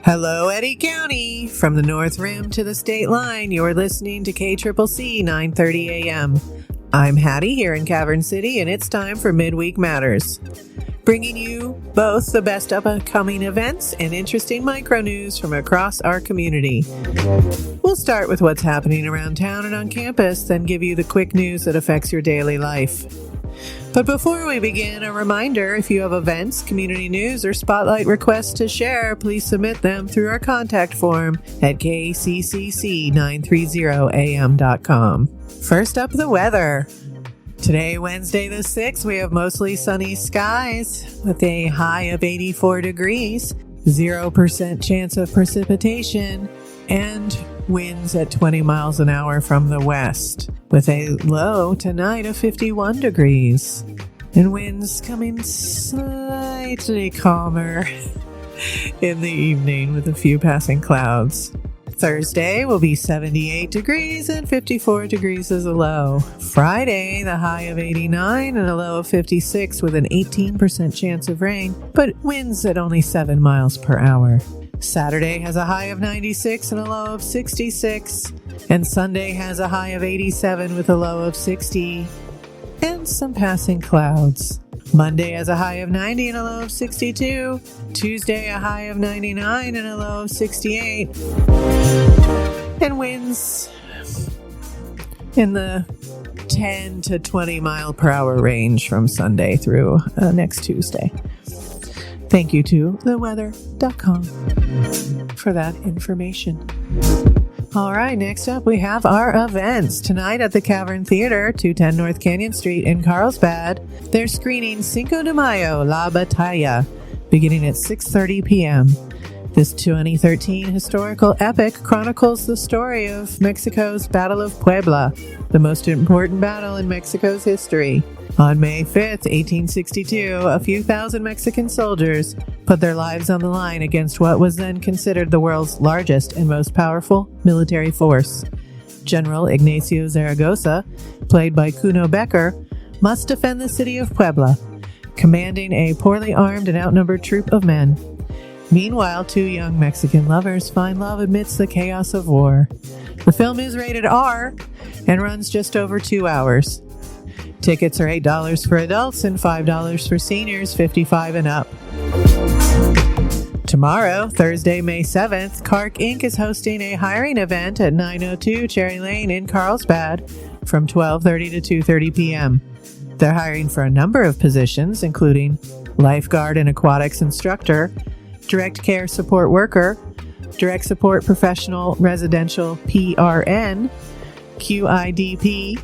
Hello, Eddy County. From the North Rim to the state line, you're listening to KCCC 930 AM. I'm Hattie here in Cavern City, and it's time for Midweek Matters, bringing you both the best upcoming events and interesting micro news from across our community. We'll start with what's happening around town and on campus, then give you the quick news that affects your daily life. But before we begin, a reminder, if you have events, community news, or spotlight requests to share, please submit them through our contact form at kccc930am.com. First up, the weather. Today, Wednesday the 6th, we have mostly sunny skies with a high of 84 degrees, 0% chance of precipitation, and winds at 20 miles an hour from the west, with a low tonight of 51 degrees, and winds coming slightly calmer in the evening with a few passing clouds. Thursday will be 78 degrees and 54 degrees as a low. Friday, the high of 89 and a low of 56 with an 18% chance of rain, but winds at only 7 miles per hour. Saturday has a high of 96 and a low of 66, and Sunday has a high of 87 with a low of 60 and some passing clouds. Monday has a high of 90 and a low of 62. Tuesday a high of 99 and a low of 68. And winds in the 10 to 20 mile per hour range from Sunday through next Tuesday. Thank you to theweather.com for that information. All right, next up we have our events. Tonight at the Cavern Theater, 210 North Canyon Street in Carlsbad, they're screening Cinco de Mayo, La Batalla, beginning at 6:30 p.m. This 2013 historical epic chronicles the story of Mexico's Battle of Puebla, the most important battle in Mexico's history. On May 5th, 1862, a few thousand Mexican soldiers put their lives on the line against what was then considered the world's largest and most powerful military force. General Ignacio Zaragoza, played by Kuno Becker, must defend the city of Puebla, commanding a poorly armed and outnumbered troop of men. Meanwhile, two young Mexican lovers find love amidst the chaos of war. The film is rated R and runs just over 2 hours. Tickets are $8 for adults and $5 for seniors 55 and up. Tomorrow, Thursday, May 7th, Cark Inc. is hosting a hiring event at 902 Cherry Lane in Carlsbad from 12:30 to 2:30 p.m. They're hiring for a number of positions, including lifeguard and aquatics instructor, direct care support worker, direct support professional residential PRN, QIDP,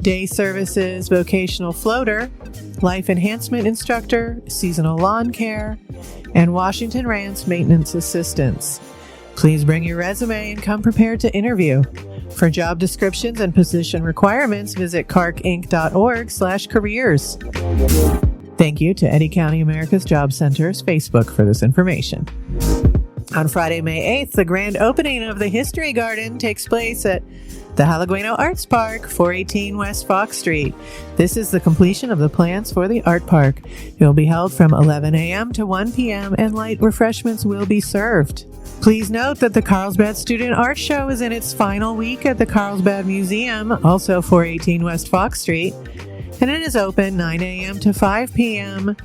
day services vocational floater, life enhancement instructor, seasonal lawn care, and Washington Ranch maintenance assistants. Please bring your resume and come prepared to interview. For job descriptions and position requirements, visit carkinc.org/careers. Thank you to Eddy County America's Job Center's Facebook for this information. On Friday, May 8th, the grand opening of the History Garden takes place at the Halagueno Arts Park, 418 West Fox Street. This is the completion of the plans for the art park. It will be held from 11 a.m. to 1 p.m. and light refreshments will be served. Please note that the Carlsbad Student Art Show is in its final week at the Carlsbad Museum, also 418 West Fox Street, and it is open 9 a.m. to 5 p.m.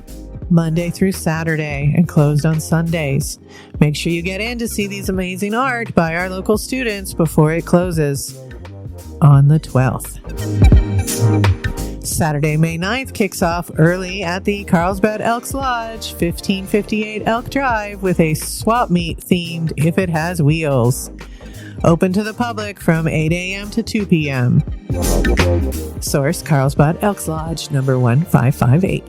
Monday through Saturday and closed on Sundays. Make sure you get in to see these amazing art by our local students before it closes on the 12th. Saturday, May 9th kicks off early at the Carlsbad Elks Lodge, 1558 Elk Drive, with a swap meet themed If It Has Wheels. Open to the public from 8 a.m. to 2 p.m. Source, Carlsbad Elks Lodge, number 1558.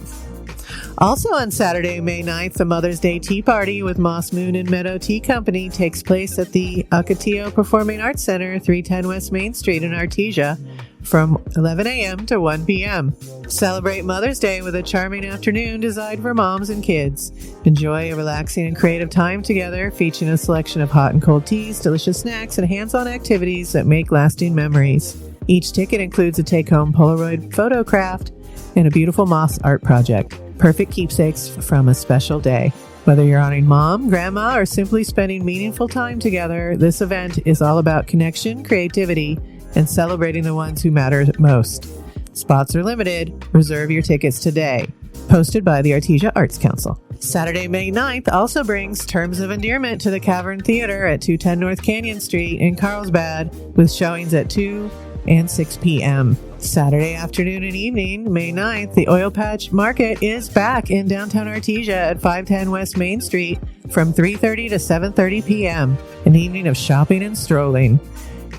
Also on Saturday, May 9th, the Mother's Day Tea Party with Moss Moon and Meadow Tea Company takes place at the Ocotillo Performing Arts Center, 310 West Main Street in Artesia from 11 a.m. to 1 p.m. Celebrate Mother's Day with a charming afternoon designed for moms and kids. Enjoy a relaxing and creative time together, featuring a selection of hot and cold teas, delicious snacks, and hands-on activities that make lasting memories. Each ticket includes a take-home Polaroid photo craft and a beautiful moss art project. Perfect keepsakes from a special day. Whether you're honoring mom, grandma, or simply spending meaningful time together, this event is all about connection, creativity, and celebrating the ones who matter most. Spots are limited. Reserve your tickets today. Posted by the Artesia Arts Council. Saturday, May 9th also brings Terms of Endearment to the Cavern Theater at 210 North Canyon Street in Carlsbad, with showings at 2 and 6 p.m. Saturday afternoon and evening, May 9th, the Oil Patch Market is back in downtown Artesia at 510 West Main Street from 3:30 to 7:30 p.m. An evening of shopping and strolling.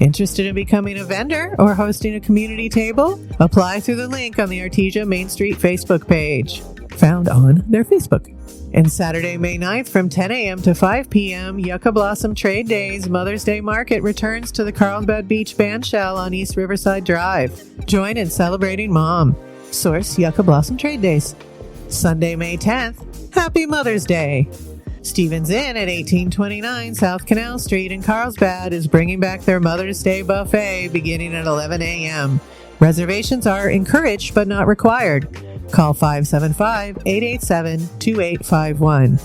Interested in becoming a vendor or hosting a community table? Apply through the link on the Artesia Main Street Facebook page, found on their Facebook. And Saturday, May 9th from 10 a.m. to 5 p.m., Yucca Blossom Trade Days Mother's Day Market returns to the Carlsbad Beach Bandshell on East Riverside Drive. Join in celebrating Mom. Source: Yucca Blossom Trade Days. Sunday, May 10th, Happy Mother's Day. Stevens Inn at 1829 South Canal Street in Carlsbad is bringing back their Mother's Day buffet beginning at 11 a.m. Reservations are encouraged but not required. Call 575-887-2851.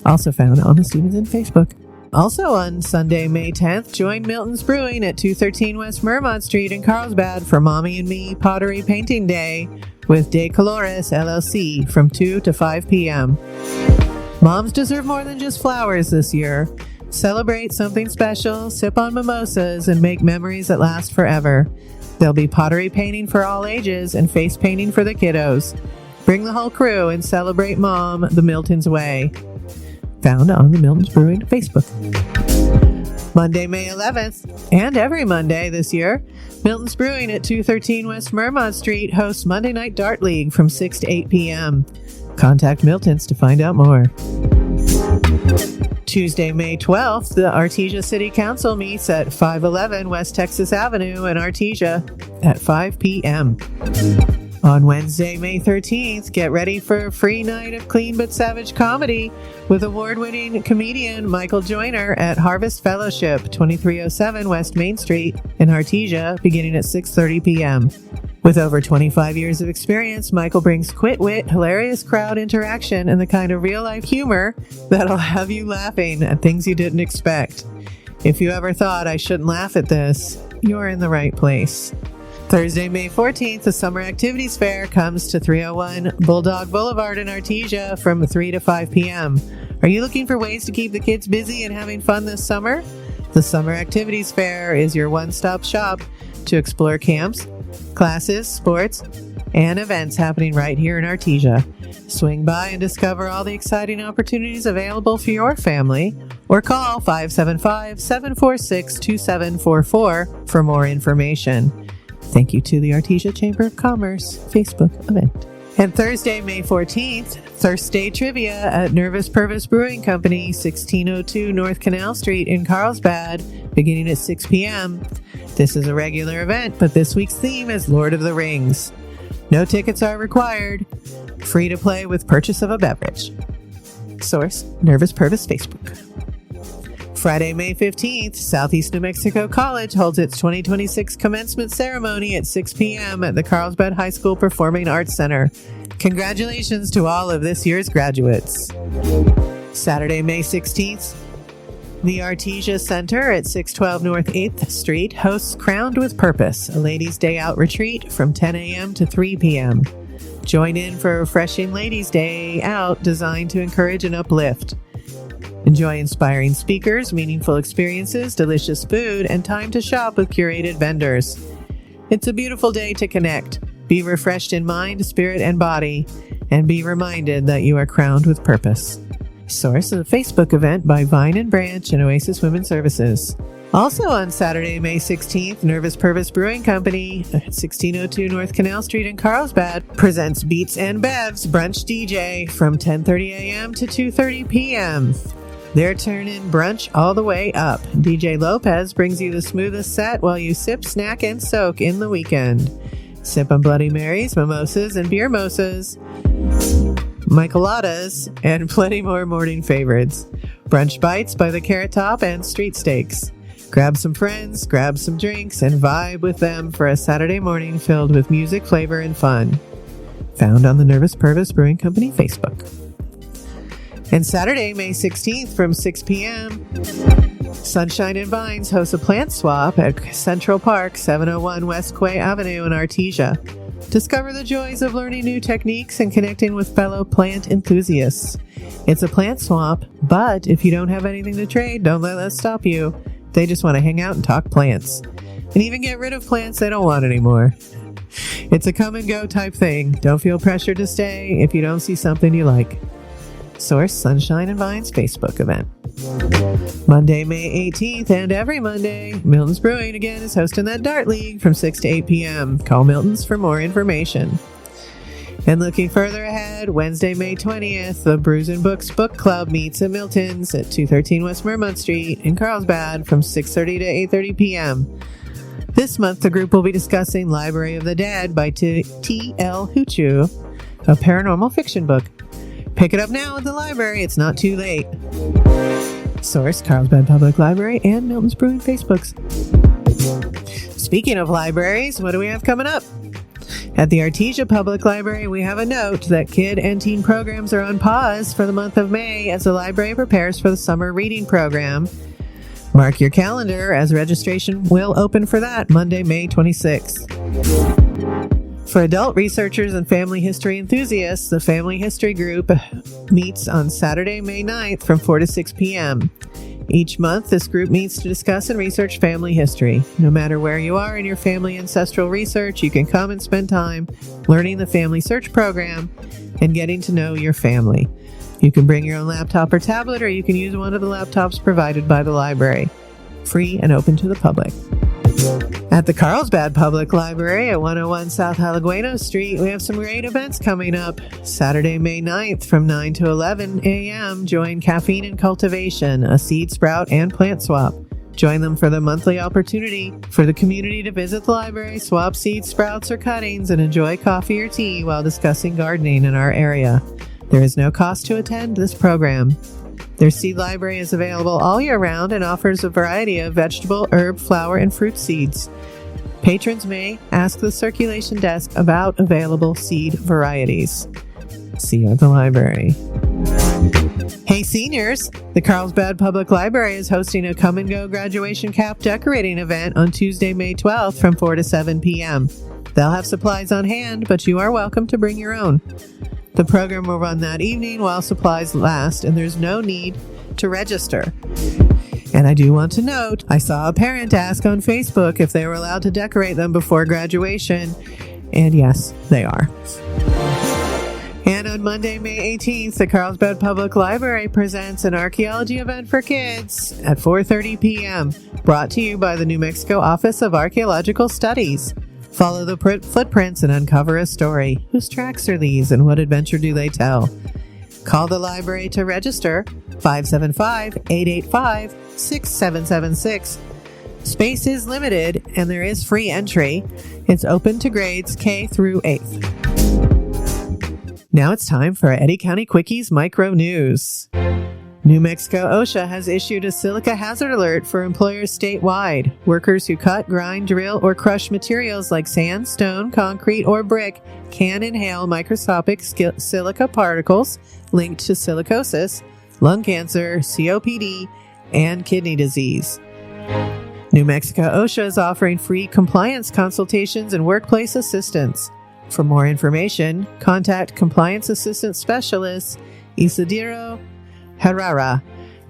Also found on the Stevens Inn Facebook. Also on Sunday, May 10th, join Milton's Brewing at 213 West Mermont Street in Carlsbad for Mommy and Me Pottery Painting Day with De Colores LLC from 2 to 5 p.m. Moms deserve more than just flowers this year. Celebrate something special, sip on mimosas, and make memories that last forever. There'll be pottery painting for all ages and face painting for the kiddos. Bring the whole crew and celebrate Mom the Milton's way. Found on the Milton's Brewing Facebook. Monday, May 11th, and every Monday this year, Milton's Brewing at 213 West Mermont Street hosts Monday Night Dart League from 6 to 8 p.m. Contact Milton's to find out more. Tuesday, May 12th, the Artesia City Council meets at 511 West Texas Avenue in Artesia at 5 p.m. On Wednesday, May 13th, get ready for a free night of clean but savage comedy with award-winning comedian Michael Joyner at Harvest Fellowship, 2307 West Main Street in Artesia, beginning at 6:30 p.m. With over 25 years of experience, Michael brings wit, hilarious crowd interaction, and the kind of real-life humor that'll have you laughing at things you didn't expect. If you ever thought I shouldn't laugh at this, you're in the right place. Thursday, May 14th, the Summer Activities Fair comes to 301 Bulldog Boulevard in Artesia from 3 to 5 p.m. Are you looking for ways to keep the kids busy and having fun this summer? The Summer Activities Fair is your one-stop shop to explore camps, classes, sports, and events happening right here in Artesia. Swing by and discover all the exciting opportunities available for your family, or call 575-746-2744 for more information. Thank you to the Artesia Chamber of Commerce Facebook event. And Thursday, May 14th, Thursday Trivia at Nervous Purvis Brewing Company, 1602 North Canal Street in Carlsbad, beginning at 6 p.m. This is a regular event, but this week's theme is Lord of the Rings. No tickets are required. Free to play with purchase of a beverage. Source: Nervous Purvis Facebook. Friday, May 15th, Southeast New Mexico College holds its 2026 commencement ceremony at 6 p.m. at the Carlsbad High School Performing Arts Center. Congratulations to all of this year's graduates. Saturday, May 16th, the Artesia Center at 612 North 8th Street hosts Crowned with Purpose, a ladies' day out retreat from 10 a.m. to 3 p.m. Join in for a refreshing ladies' day out designed to encourage and uplift. Enjoy inspiring speakers, meaningful experiences, delicious food, and time to shop with curated vendors. It's a beautiful day to connect, be refreshed in mind, spirit, and body, and be reminded that you are crowned with purpose. Source: a Facebook event by Vine and Branch and Oasis Women's Services. Also on Saturday, May 16th, Nervous Purvis Brewing Company at 1602 North Canal Street in Carlsbad presents Beats and Bevs Brunch DJ from 10:30 a.m. to 2:30 p.m. They're turning brunch all the way up. DJ Lopez brings you the smoothest set while you sip, snack, and soak in the weekend. Sip on Bloody Marys, mimosas, and beer mosas, micheladas, and plenty more morning favorites. Brunch bites by the Carrot Top and street steaks. Grab some friends, grab some drinks, and vibe with them for a Saturday morning filled with music, flavor, and fun. Found on the Nervous Purvis Brewing Company Facebook. And Saturday, May 16th from 6 p.m., Sunshine and Vines hosts a plant swap at Central Park, 701 West Quay Avenue in Artesia. Discover the joys of learning new techniques and connecting with fellow plant enthusiasts. It's a plant swap, but if you don't have anything to trade, don't let that stop you. They just want to hang out and talk plants. And even get rid of plants they don't want anymore. It's a come and go type thing. Don't feel pressured to stay if you don't see something you like. Source Sunshine and Vines Facebook event. Monday, May 18th, and every Monday, Milton's Brewing again is hosting that Dart League from 6 to 8 p.m. Call Milton's for more information. And looking further ahead, Wednesday, May 20th, the Brews and Books Book Club meets at Milton's at 213 West Mermont Street in Carlsbad from 6:30 to 8:30 p.m. This month, the group will be discussing Library of the Dead by T.L. Huchu, a paranormal fiction book. Pick it up now at the library. It's not too late. Source, Carlsbad Public Library and Milton's Brewing Facebooks. Speaking of libraries, what do we have coming up? At the Artesia Public Library, we have a note that kid and teen programs are on pause for the month of May as the library prepares for the summer reading program. Mark your calendar as registration will open for that Monday, May 26th. For adult researchers and family history enthusiasts, the Family History Group meets on Saturday, May 9th from 4 to 6 p.m. Each month, this group meets to discuss and research family history. No matter where you are in your family ancestral research, you can come and spend time learning the Family Search program and getting to know your family. You can bring your own laptop or tablet, or you can use one of the laptops provided by the library. Free and open to the public. At the Carlsbad Public Library at 101 South Halegueno Street, we have some great events coming up. Saturday, May 9th from 9 to 11 a.m., join Caffeine and Cultivation, a seed sprout and plant swap. Join them for the monthly opportunity for the community to visit the library, swap seeds, sprouts, or cuttings, and enjoy coffee or tea while discussing gardening in our area. There is no cost to attend this program. Their seed library is available all year round and offers a variety of vegetable, herb, flower, and fruit seeds. Patrons may ask the circulation desk about available seed varieties. See you at the library. Hey seniors, the Carlsbad Public Library is hosting a come and go graduation cap decorating event on Tuesday, May 12th from 4 to 7 p.m. They'll have supplies on hand, but you are welcome to bring your own. The program will run that evening while supplies last, and there's no need to register. And I do want to note, I saw a parent ask on Facebook if they were allowed to decorate them before graduation, and yes, they are. And on Monday, May 18th, the Carlsbad Public Library presents an archaeology event for kids at 4:30 p.m., brought to you by the New Mexico Office of Archaeological Studies. Follow the footprints and uncover a story. Whose tracks are these and what adventure do they tell? Call the library to register, 575-885-6776. Space is limited and there is free entry. It's open to grades K through 8th. Now it's time for Eddy County Quickies Micro News. New Mexico OSHA has issued a silica hazard alert for employers statewide. Workers who cut, grind, drill, or crush materials like sand, stone, concrete, or brick can inhale microscopic silica particles linked to silicosis, lung cancer, COPD, and kidney disease. New Mexico OSHA is offering free compliance consultations and workplace assistance. For more information, contact Compliance Assistance Specialist Isidro Herrera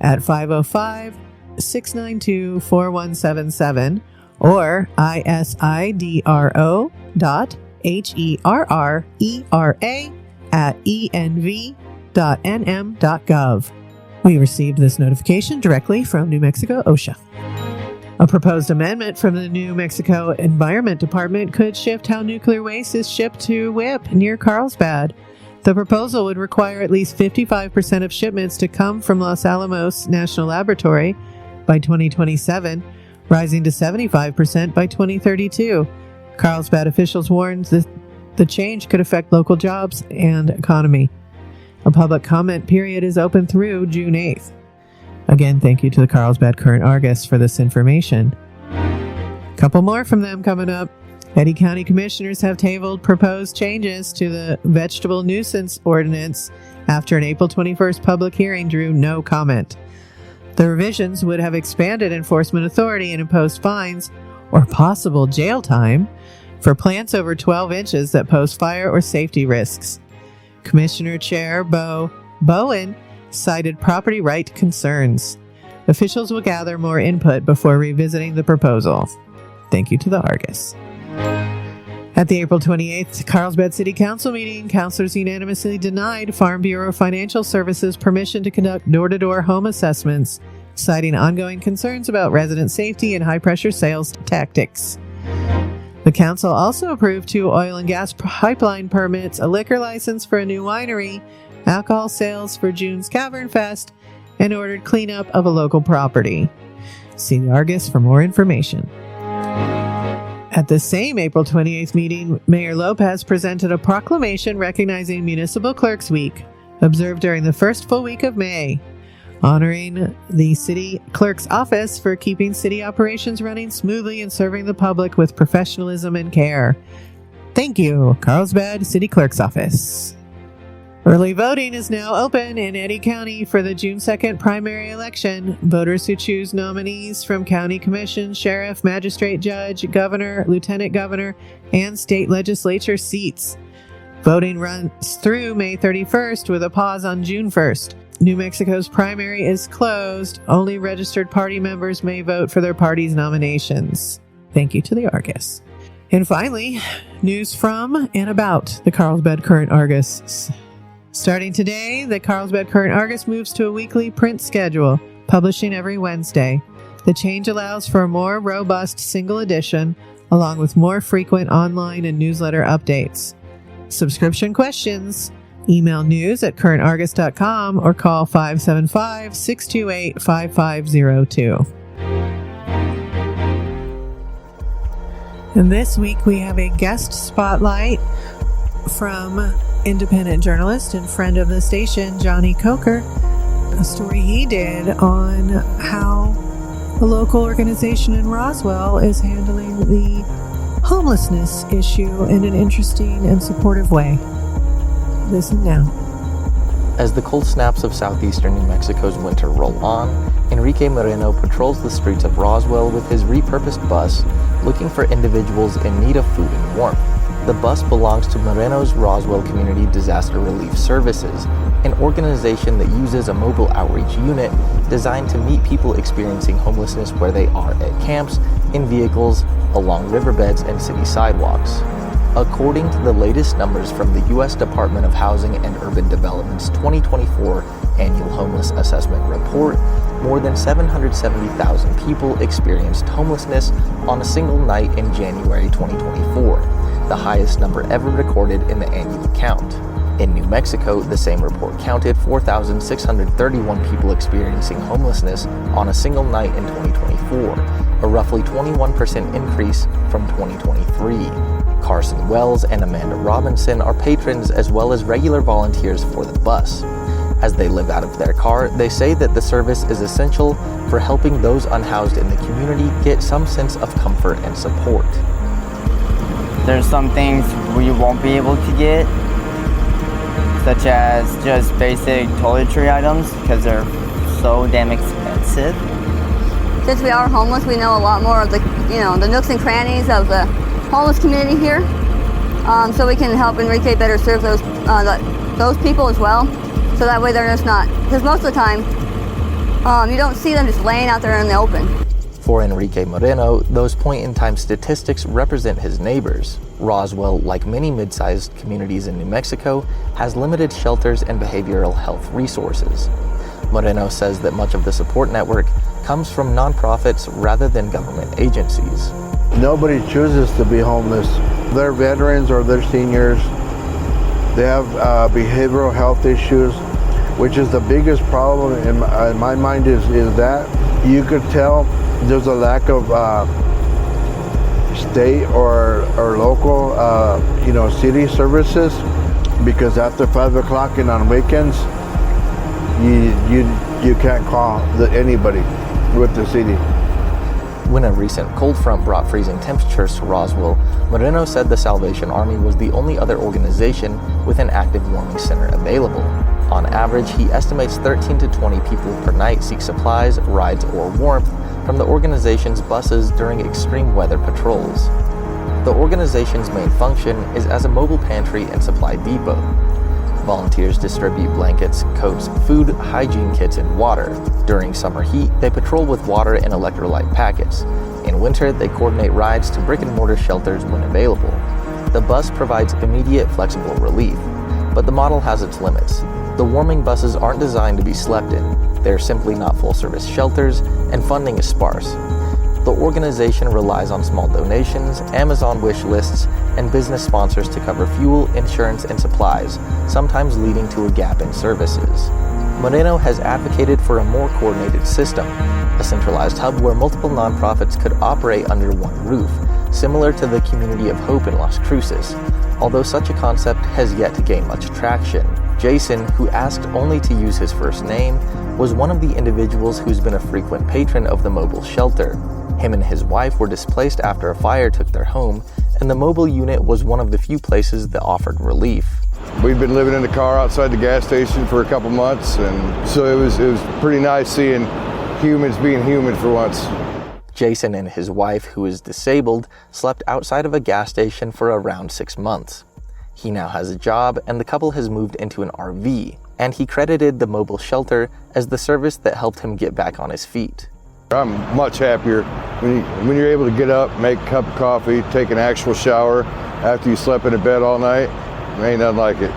at 505-692-4177 or isidro.herrera@env.nm.gov. We received this notification directly from New Mexico OSHA. A proposed amendment from the New Mexico Environment Department could shift how nuclear waste is shipped to WIPP near Carlsbad. The proposal would require at least 55% of shipments to come from Los Alamos National Laboratory by 2027, rising to 75% by 2032. Carlsbad officials warned that the change could affect local jobs and economy. A public comment period is open through June 8th. Again, thank you to the Carlsbad Current-Argus for this information. Couple more from them coming up. Eddy County commissioners have tabled proposed changes to the vegetable nuisance ordinance after an April 21st public hearing drew no comment. The revisions would have expanded enforcement authority and imposed fines or possible jail time for plants over 12 inches that pose fire or safety risks. Commissioner Chair Bo Bowen cited property right concerns. Officials will gather more input before revisiting the proposal. Thank you to the Argus. At the April 28th Carlsbad City Council meeting, councilors unanimously denied Farm Bureau Financial Services permission to conduct door-to-door home assessments, citing ongoing concerns about resident safety and high-pressure sales tactics. The council also approved 2 oil and gas pipeline permits, a liquor license for a new winery, alcohol sales for June's Cavern Fest, and ordered cleanup of a local property. See the Argus for more information. At the same April 28th meeting, Mayor Lopez presented a proclamation recognizing Municipal Clerks Week, observed during the first full week of May, honoring the city clerk's office for keeping city operations running smoothly and serving the public with professionalism and care. Thank you, Carlsbad City Clerk's Office. Early voting is now open in Eddy County for the June 2nd primary election. Voters who choose nominees from county commission, sheriff, magistrate, judge, governor, lieutenant governor, and state legislature seats. Voting runs through May 31st with a pause on June 1st. New Mexico's primary is closed. Only registered party members may vote for their party's nominations. Thank you to the Argus. And finally, news from and about the Carlsbad Current-Argus. Starting today, the Carlsbad Current-Argus moves to a weekly print schedule, publishing every Wednesday. The change allows for a more robust single edition, along with more frequent online and newsletter updates. Subscription questions? Email news@currentargus.com or call 575-628-5502. And this week we have a guest spotlight from independent journalist and friend of the station, Jonny Coker, a story he did on how a local organization in Roswell is handling the homelessness issue in an interesting and supportive way. Listen now. As the cold snaps of southeastern New Mexico's winter roll on, Enrique Moreno patrols the streets of Roswell with his repurposed bus, looking for individuals in need of food and warmth. The bus belongs to Moreno's Roswell Community Disaster Relief Services, an organization that uses a mobile outreach unit designed to meet people experiencing homelessness where they are at camps, in vehicles, along riverbeds, and city sidewalks. According to the latest numbers from the U.S. Department of Housing and Urban Development's 2024 Annual Homeless Assessment Report, more than 770,000 people experienced homelessness on a single night in January 2024, the highest number ever recorded in the annual count. In New Mexico, the same report counted 4,631 people experiencing homelessness on a single night in 2024, a roughly 21% increase from 2023. Carson Wells and Amanda Robinson are patrons as well as regular volunteers for the bus. As they live out of their car, they say that the service is essential for helping those unhoused in the community get some sense of comfort and support. There's some things we won't be able to get, such as just basic toiletry items because they're so damn expensive. Since we are homeless, we know a lot more of the nooks and crannies of the homeless community here, so we can help Enrique better serve those people as well. So that way they're just not, because most of the time you don't see them just laying out there in the open. For Enrique Moreno, those point-in-time statistics represent his neighbors. Roswell, like many mid-sized communities in New Mexico, has limited shelters and behavioral health resources. Moreno says that much of the support network comes from nonprofits rather than government agencies. Nobody chooses to be homeless. They're veterans or they're seniors. They have behavioral health issues, which is the biggest problem in my mind is that you could tell there's a lack of state or local city services, because after 5 o'clock and on weekends you can't call anybody with the city. When a recent cold front brought freezing temperatures to Roswell, Moreno said the Salvation Army was the only other organization with an active warming center available. On average, he estimates 13 to 20 people per night seek supplies, rides, or warmth from the organization's buses during extreme weather patrols. The organization's main function is as a mobile pantry and supply depot. Volunteers distribute blankets, coats, food, hygiene kits, and water. During summer heat, they patrol with water and electrolyte packets. In winter, they coordinate rides to brick-and-mortar shelters when available. The bus provides immediate, flexible relief, but the model has its limits. The warming buses aren't designed to be slept in. They're simply not full-service shelters, and funding is sparse. The organization relies on small donations, Amazon wish lists, and business sponsors to cover fuel, insurance, and supplies, sometimes leading to a gap in services. Moreno has advocated for a more coordinated system, a centralized hub where multiple nonprofits could operate under one roof, similar to the Community of Hope in Las Cruces, although such a concept has yet to gain much traction. Jason, who asked only to use his first name, was one of the individuals who's been a frequent patron of the mobile shelter. Him and his wife were displaced after a fire took their home, and the mobile unit was one of the few places that offered relief. We'd been living in the car outside the gas station for a couple months, and so it was pretty nice seeing humans being human for once. Jason and his wife, who is disabled, slept outside of a gas station for around 6 months. He now has a job, and the couple has moved into an RV, and he credited the mobile shelter as the service that helped him get back on his feet. I'm much happier when you're able to get up, make a cup of coffee, take an actual shower after you slept in a bed all night. Ain't nothing like it.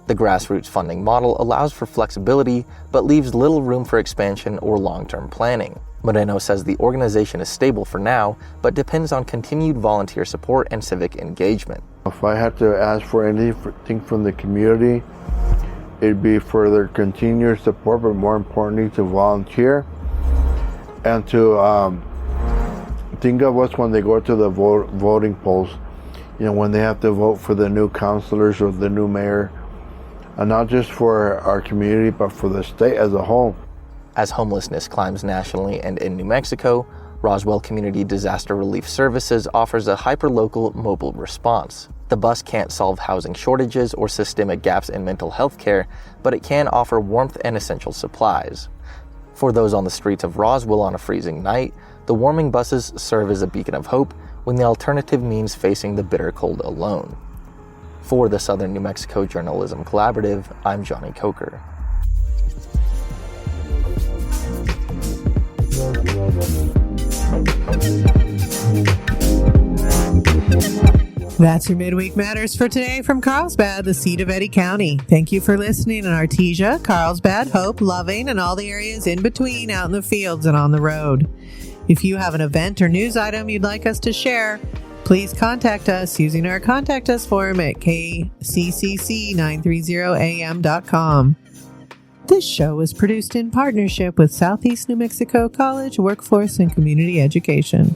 The grassroots funding model allows for flexibility, but leaves little room for expansion or long-term planning. Moreno says the organization is stable for now, but depends on continued volunteer support and civic engagement. If I had to ask for anything from the community, it'd be for their continued support, but more importantly, to volunteer and to think of us when they go to the voting polls. You know, when they have to vote for the new councilors or the new mayor, and not just for our community, but for the state as a whole. As homelessness climbs nationally and in New Mexico, Roswell Community Disaster Relief Services offers a hyperlocal mobile response. The bus can't solve housing shortages or systemic gaps in mental health care, but it can offer warmth and essential supplies. For those on the streets of Roswell on a freezing night, the warming buses serve as a beacon of hope when the alternative means facing the bitter cold alone. For the Southern New Mexico Journalism Collaborative, I'm Jonny Coker. That's your Midweek Matters for today from Carlsbad, the seat of Eddy County. Thank you for listening in Artesia, Carlsbad, Hope, Loving, and all the areas in between out in the fields and on the road. If you have an event or news item you'd like us to share, please contact us using our Contact Us form at kccc930am.com. This show was produced in partnership with Southeast New Mexico College Workforce and Community Education.